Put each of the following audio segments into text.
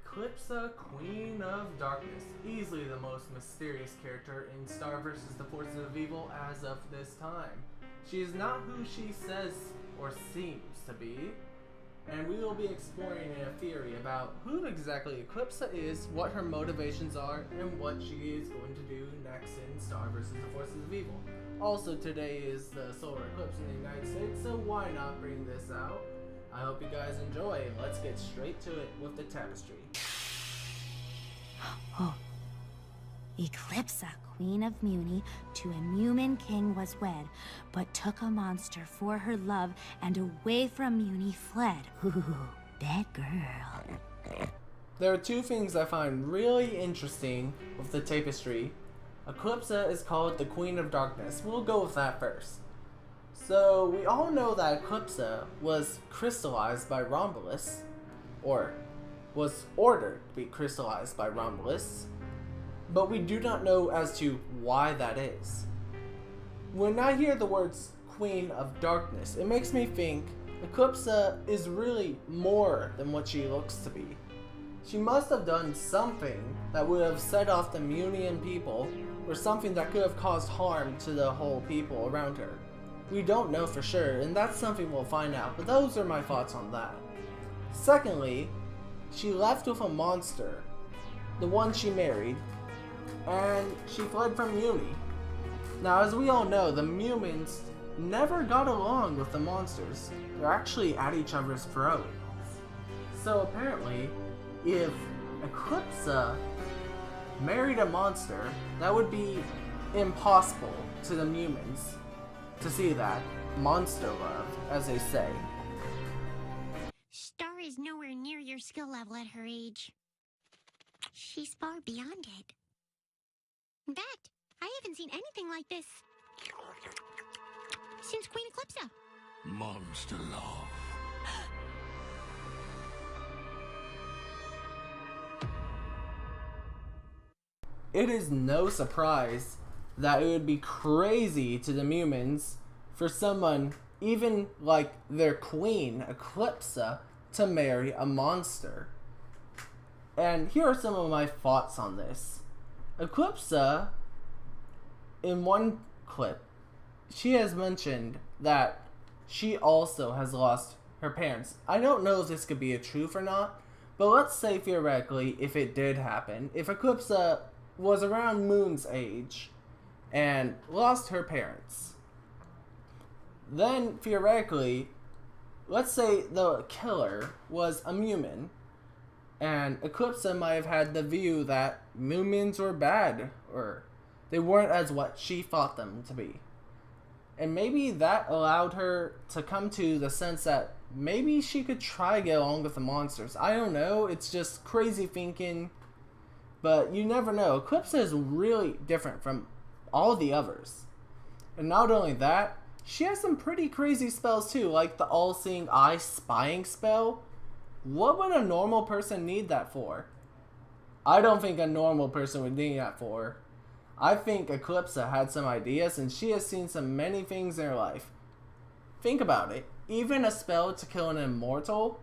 Eclipsa, Queen of Darkness, easily the most mysterious character in Star vs. the Forces of Evil as of this time. She is not who she says or seems to be, and we will be exploring a theory about who exactly Eclipsa is, what her motivations are, and what she is going to do next in Star vs. the Forces of Evil. Also, today is the solar eclipse in the United States, so why not bring this out? I hope you guys enjoy. Let's get straight to it with the tapestry. Oh. Eclipsa, Queen of Muni, to a Mumin king was wed, but took a monster for her love, and away from Muni fled. Ooh, bad girl. There are two things I find really interesting with the tapestry. Eclipsa is called the Queen of Darkness. We'll go with that first. So, we all know that Eclipsa was crystallized by Romulus, or was ordered to be crystallized by Romulus, but we do not know as to why that is. When I hear the words Queen of Darkness, it makes me think Eclipsa is really more than what she looks to be. She must have done something that would have set off the Munian people, or something that could have caused harm to the whole people around her. We don't know for sure, and that's something we'll find out, but those are my thoughts on that. Secondly, she left with a monster, the one she married, and she fled from Muni. Now, as we all know, the Mumins never got along with the monsters. They're actually at each other's throats. So apparently, if Eclipsa married a monster, that would be impossible to the Mumins to see that monster love, as they say. Star is nowhere near your skill level at her age. She's far beyond it. In fact, I haven't seen anything like this since Queen Eclipsa. Monster love. It is no surprise that it would be crazy to the Mumins for someone, even like their queen, Eclipsa, to marry a monster. And here are some of my thoughts on this. Eclipsa, in one clip, she has mentioned that she also has lost her parents. I don't know if this could be a truth or not, but let's say theoretically, if it did happen, if Eclipsa was around Moon's age and lost her parents, then theoretically, let's say the killer was a Mumin, and Eclipsa might have had the view that Mumins were bad, or they weren't as what she thought them to be. And maybe that allowed her to come to the sense that maybe she could try to get along with the monsters. I don't know, it's just crazy thinking, but you never know. Eclipsa is really different from all the others. And not only that, she has some pretty crazy spells too, like the all-seeing eye spying spell. What would a normal person need that for? I don't think a normal person would need that for. I think Eclipsa had some ideas, and she has seen some many things in her life. Think about it. Even a spell to kill an immortal?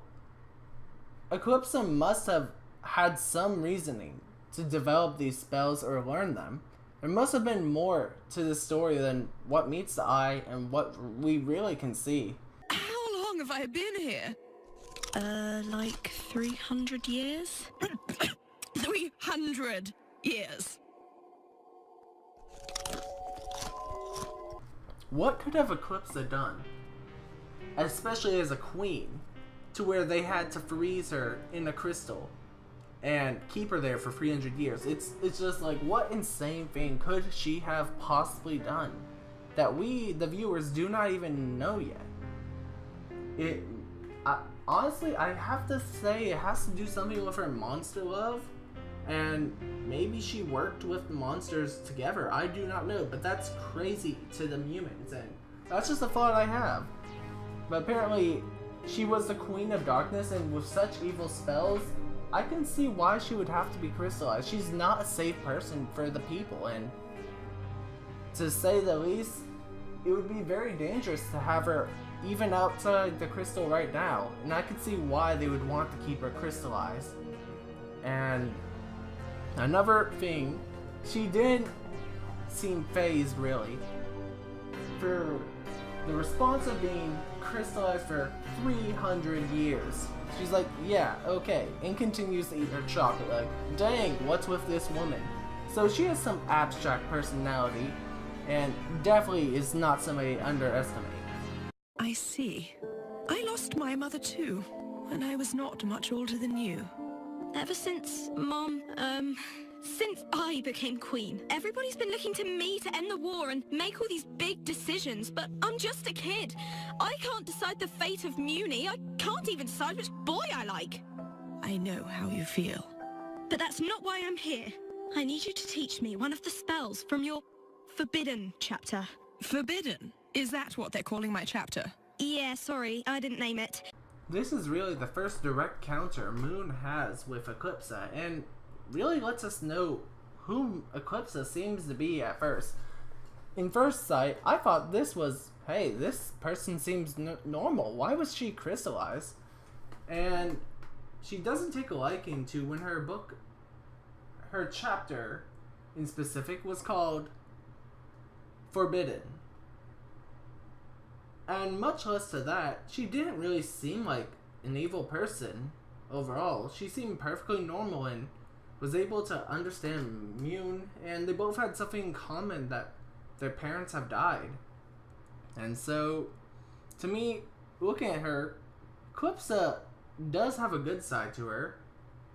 Eclipsa must have had some reasoning to develop these spells or learn them. There must have been more to the story than what meets the eye and what we really can see. How long have I been here? Like 300 years? 300 years. What could have Eclipsa done, especially as a queen, to where they had to freeze her in a crystal and keep her there for 300 years? It's just like, what insane thing could she have possibly done that we, the viewers, do not even know yet? Honestly, I have to say it has to do something with her monster love, and maybe she worked with the monsters together. I do not know, but that's crazy to the Mumins, and that's just a thought I have. But apparently, she was the Queen of Darkness, and with such evil spells, I can see why she would have to be crystallized. She's not a safe person for the people, and to say the least, it would be very dangerous to have her even outside the crystal right now, and I can see why they would want to keep her crystallized. And another thing, she didn't seem phased really for the response of being crystallized for 300 years. She's like, yeah, okay, and continues to eat her chocolate. Like, dang, what's with this woman? So she has some abstract personality, and definitely is not somebody to underestimate. I see. I lost my mother too, when I was not much older than you. Ever since, Mom, since I became queen, everybody's been looking to me to end the war and make all these big decisions, but I'm just a kid. I can't decide the fate of Muni. I can't even decide which boy I like. I know how you feel. But that's not why I'm here. I need you to teach me one of the spells from your Forbidden chapter. Forbidden? Is that what they're calling my chapter? Yeah, sorry, I didn't name it. This is really the first direct counter Moon has with Eclipsa, and really lets us know who Eclipsa seems to be at first. In first sight, I thought this was, hey, this person seems normal. Why was she crystallized? And she doesn't take a liking to when her chapter in specific was called Forbidden. And much less to that, she didn't really seem like an evil person overall. She seemed perfectly normal and was able to understand Moon, and they both had something in common, that their parents have died. And so, to me, looking at her, Eclipsa does have a good side to her.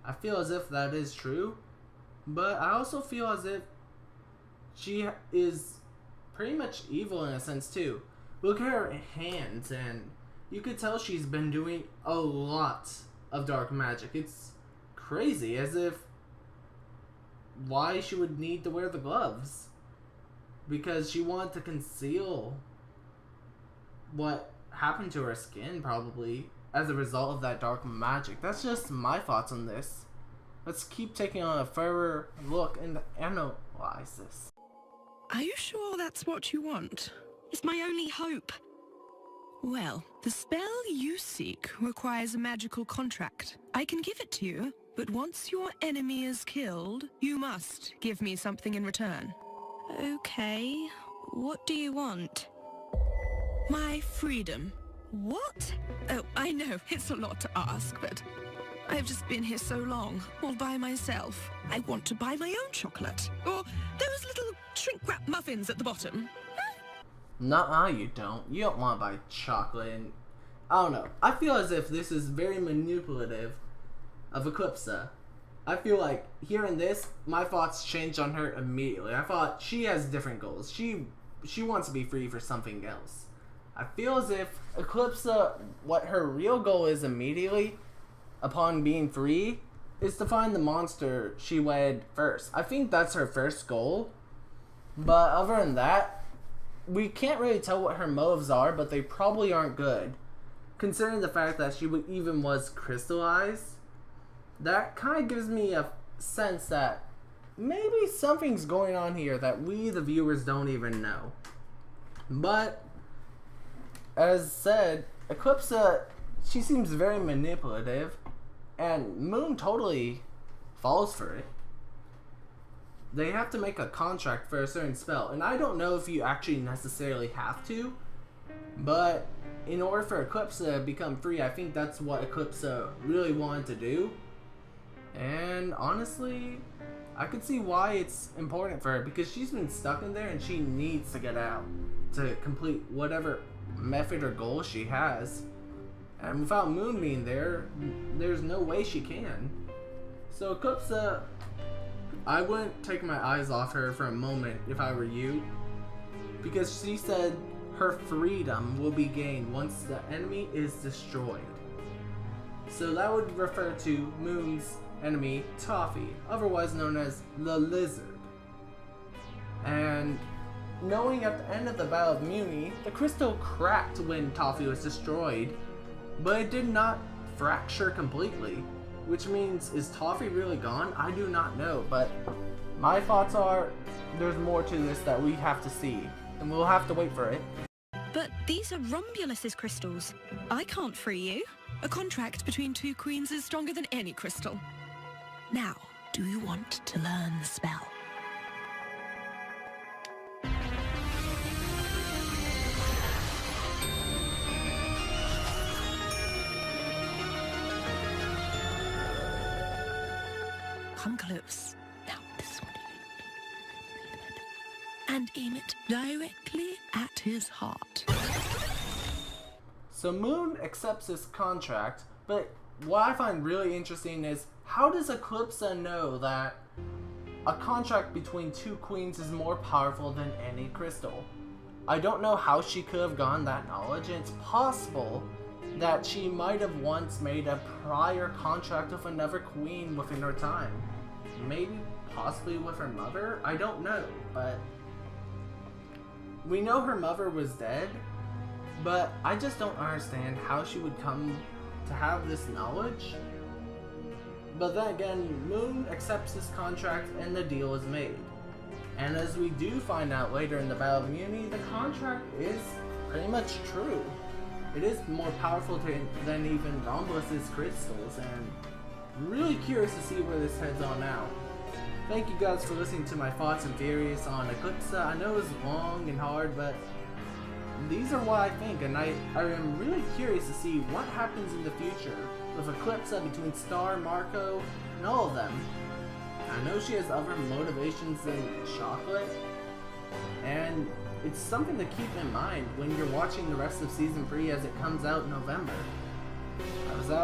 I feel as if that is true, but I also feel as if she is pretty much evil in a sense too. Look at her hands, and you could tell she's been doing a lot of dark magic. It's crazy, as if why she would need to wear the gloves. Because she wanted to conceal what happened to her skin, probably, as a result of that dark magic. That's just my thoughts on this. Let's keep taking on a further look and analyze this. Are you sure that's what you want? It's my only hope. Well, the spell you seek requires a magical contract. I can give it to you, but once your enemy is killed, you must give me something in return. Okay, what do you want? My freedom. What? Oh, I know, it's a lot to ask, but I've just been here so long, all by myself. I want to buy my own chocolate. Or those little shrink-wrap muffins at the bottom. Nuh-uh, you don't. You don't want to buy chocolate. And I don't know. I feel as if this is very manipulative of Eclipsa. I feel like hearing this, my thoughts changed on her immediately. I thought she has different goals. She wants to be free for something else. I feel as if Eclipsa, what her real goal is immediately upon being free, is to find the monster she wed first. I think that's her first goal. But other than that, we can't really tell what her motives are, but they probably aren't good. Considering the fact that she even was crystallized, that kind of gives me a sense that maybe something's going on here that we, the viewers, don't even know. But, as said, Eclipsa, she seems very manipulative, and Moon totally falls for it. They have to make a contract for a certain spell, and I don't know if you actually necessarily have to, but in order for Eclipsa to become free, I think that's what Eclipsa really wanted to do. And honestly, I could see why it's important for her, because she's been stuck in there and she needs to get out to complete whatever method or goal she has. And without Moon being there, there's no way she can. So Eclipsa, I wouldn't take my eyes off her for a moment if I were you, because she said her freedom will be gained once the enemy is destroyed. So that would refer to Moon's enemy, Toffee, otherwise known as the Lizard. And knowing at the end of the Battle of Muni, the crystal cracked when Toffee was destroyed, but it did not fracture completely. Which means, is Toffee really gone? I do not know, but my thoughts are there's more to this that we have to see, and we'll have to wait for it. But these are Rombulus's crystals. I can't free you. A contract between two queens is stronger than any crystal. Now, do you want to learn the spell? Come close. Now, this one. And aim it directly at his heart. So Moon accepts this contract, but what I find really interesting is, how does Eclipsa know that a contract between two queens is more powerful than any crystal? I don't know how she could have gotten that knowledge, and it's possible that she might have once made a prior contract with another queen within her time. Maybe, possibly with her mother? I don't know, but we know her mother was dead, but I just don't understand how she would come to have this knowledge. But then again, Moon accepts this contract and the deal is made. And as we do find out later in the Battle of Muni, the contract is pretty much true. It is more powerful than even Romblus's crystals, and I'm really curious to see where this heads on now. Thank you guys for listening to my thoughts and theories on Eclipsa. I know it was long and hard, but these are what I think, and I am really curious to see what happens in the future with Eclipsa between Star, Marco, and all of them. I know she has other motivations than chocolate, and it's something to keep in mind when you're watching the rest of Season 3 as it comes out in November. I was out.